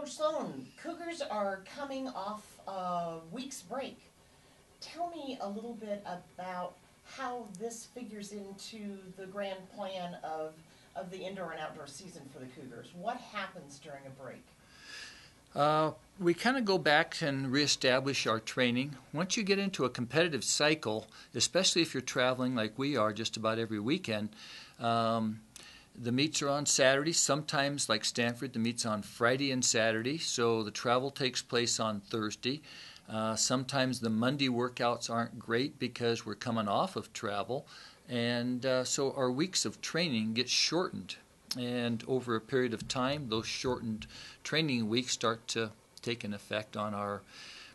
Coach Sloan, Cougars are coming off a week's break. Tell me a little bit about how this figures into the grand plan of the indoor and outdoor season for the Cougars. What happens during a break? We kind of go back and reestablish our training. Once you get into a competitive cycle, especially if you're traveling like we are just about every weekend, the meets are on Saturday. Sometimes, like Stanford, the meets on Friday and Saturday, so the travel takes place on Thursday. Sometimes the Monday workouts aren't great because we're coming off of travel, and so our weeks of training get shortened. And over a period of time, those shortened training weeks start to take an effect on our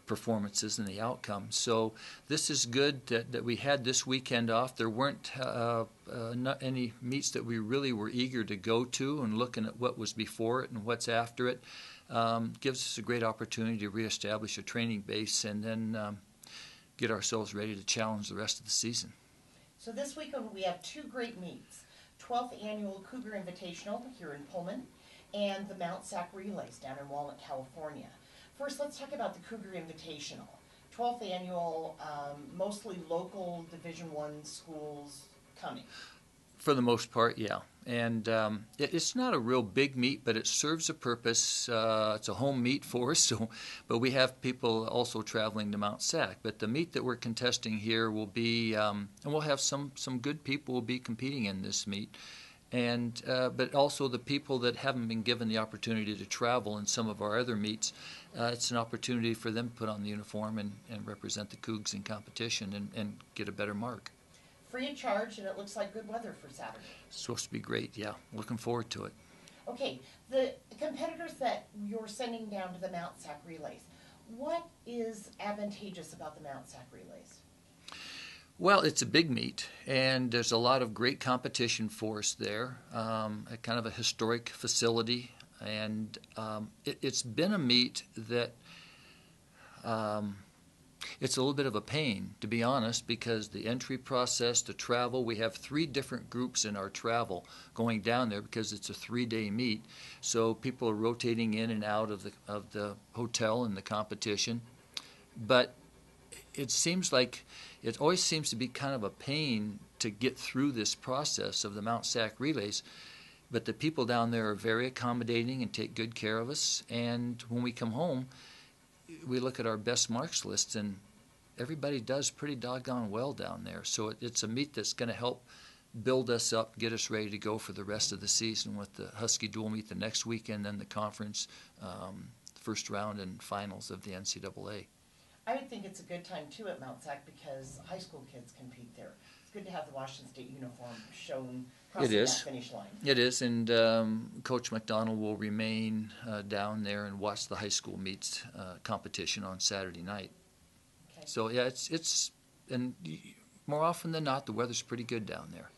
performances and the outcomes. So this is good that we had this weekend off. There weren't not any meets that we really were eager to go to, and looking at what was before it and what's after it gives us a great opportunity to reestablish a training base and then get ourselves ready to challenge the rest of the season. So this weekend we have two great meets. 12th Annual Cougar Invitational here in Pullman and the Mount Sac Relays down in Walnut, California. First, let's talk about the Cougar Invitational. 12th Annual, mostly local Division I schools coming. For the most part, yeah. And it's not a real big meet, but it serves a purpose. It's a home meet for us, but we have people also traveling to Mount Sac. But the meet that we're contesting here will be, and we'll have some good people will be competing in this meet. And but also the people that haven't been given the opportunity to travel in some of our other meets, it's an opportunity for them to put on the uniform and represent the Cougs in competition and get a better mark. Free of charge, and it looks like good weather for Saturday. It's supposed to be great, yeah. Looking forward to it. Okay, the competitors that you're sending down to the Mount Sac Relays, what is advantageous about the Mount Sac Relays? Well, it's a big meet, and there's a lot of great competition for us there. A kind of a historic facility, and it's been a meet that it's a little bit of a pain, to be honest, because the entry process, the travel, we have 3 different groups in our travel going down there because it's a 3-day meet. So people are rotating in and out of the hotel and the competition. But it seems like it always seems to be kind of a pain to get through this process of the Mount Sac Relays. But the people down there are very accommodating and take good care of us. And when we come home, we look at our best marks list, and everybody does pretty doggone well down there. So it's a meet that's going to help build us up, get us ready to go for the rest of the season with the Husky Dual Meet the next weekend, then the conference first round and finals of the NCAA. I would think it's a good time, too, at Mount Sac because high school kids compete there. It's good to have the Washington State uniform shown crossing that finish line. It is, and Coach McDonald will remain down there and watch the high school meets competition on Saturday night. Okay. So, yeah, it's and more often than not, the weather's pretty good down there.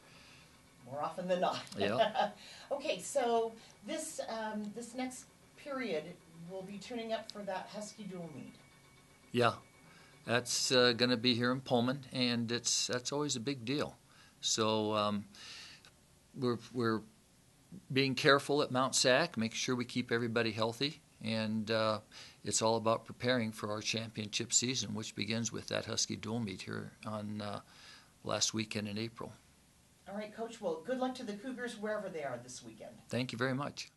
More often than not. Yeah. Okay, so this next period, we'll be tuning up for that Husky Dual Meet. Yeah, that's going to be here in Pullman, and that's always a big deal. So we're being careful at Mount Sac, making sure we keep everybody healthy, and it's all about preparing for our championship season, which begins with that Husky Dual Meet here on last weekend in April. All right, Coach. Well, good luck to the Cougars wherever they are this weekend. Thank you very much.